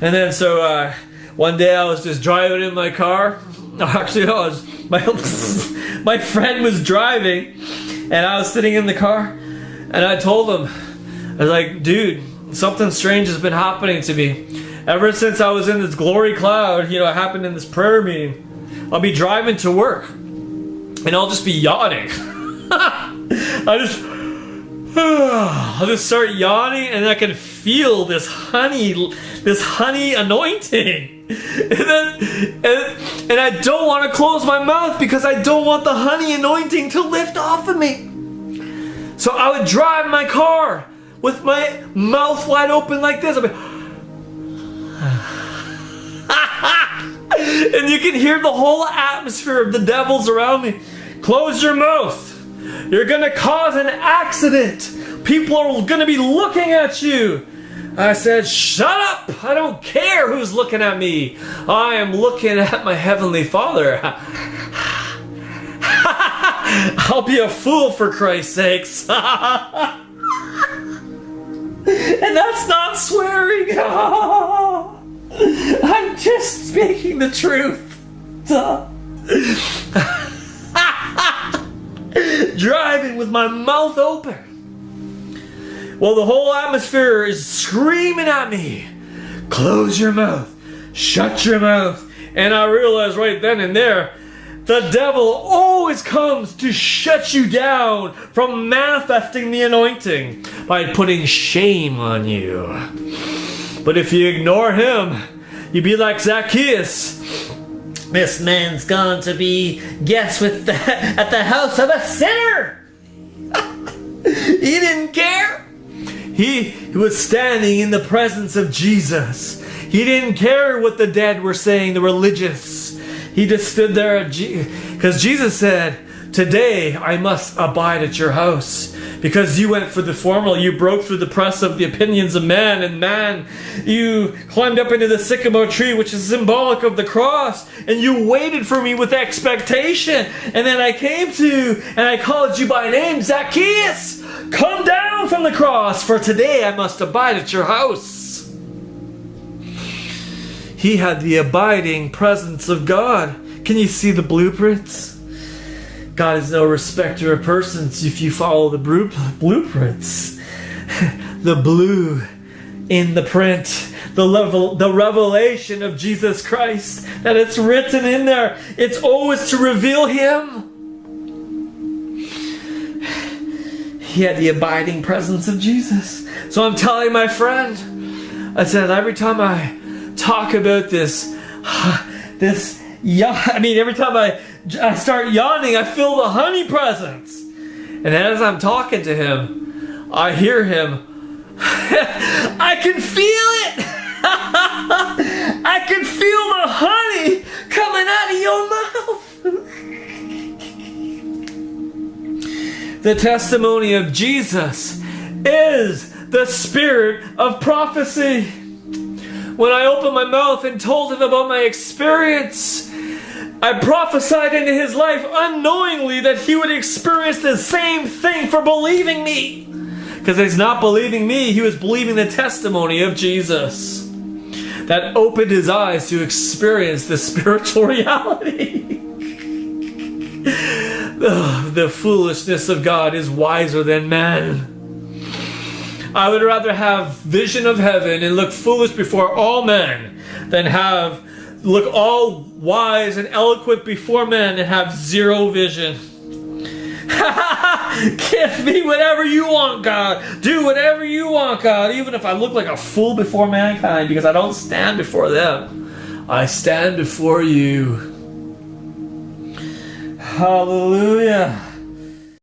And then so one day I was just driving in my car. Actually, no, my friend was driving, and I was sitting in the car, and I told him, I was like, dude, something strange has been happening to me. Ever since I was in this glory cloud, it happened in this prayer meeting. I'll be driving to work, and I'll just be yawning. I'll just start yawning, and I can feel this honey anointing. And I don't want to close my mouth because I don't want the honey anointing to lift off of me. So I would drive my car with my mouth wide open like this. I'd be and you can hear the whole atmosphere of the devils around me. Close your mouth. You're going to cause an accident. People are going to be looking at you. I said, shut up. I don't care who's looking at me. I am looking at my Heavenly Father. I'll be a fool for Christ's sakes. And that's not swearing. I'm just speaking the truth. Driving with my mouth open. Well, the whole atmosphere is screaming at me. Close your mouth. Shut your mouth. And I realized right then and there, the devil always comes to shut you down from manifesting the anointing by putting shame on you. But if you ignore him, you be like Zacchaeus. This man's going to be guest at the house of a sinner. He didn't care. He was standing in the presence of Jesus. He didn't care what the dead were saying, the religious. He just stood there because Jesus said, today I must abide at your house. Because you went for the formal, you broke through the press of the opinions of man, and man, you climbed up into the sycamore tree, which is symbolic of the cross, and you waited for me with expectation. And then I came to you, and I called you by name, Zacchaeus, come down from the cross, for today I must abide at your house. He had the abiding presence of God. Can you see the blueprints? God is no respecter of persons if you follow the blueprints. The blue in the print. The revelation of Jesus Christ. That it's written in there. It's always to reveal Him. He had the abiding presence of Jesus. So I'm telling my friend, I said, every time I talk about this, every time I start yawning, I feel the honey presence. And as I'm talking to him, I hear him. I can feel it. I can feel the honey coming out of your mouth. The testimony of Jesus is the spirit of prophecy. When I opened my mouth and told him about my experience, I prophesied into his life unknowingly that he would experience the same thing for believing me. Because he's not believing me, he was believing the testimony of Jesus. That opened his eyes to experience the spiritual reality. The foolishness of God is wiser than man. I would rather have vision of heaven and look foolish before all men than look all wise and eloquent before men and have zero vision. Give me whatever you want, God. Do whatever you want, God. Even if I look like a fool before mankind, because I don't stand before them. I stand before you. Hallelujah.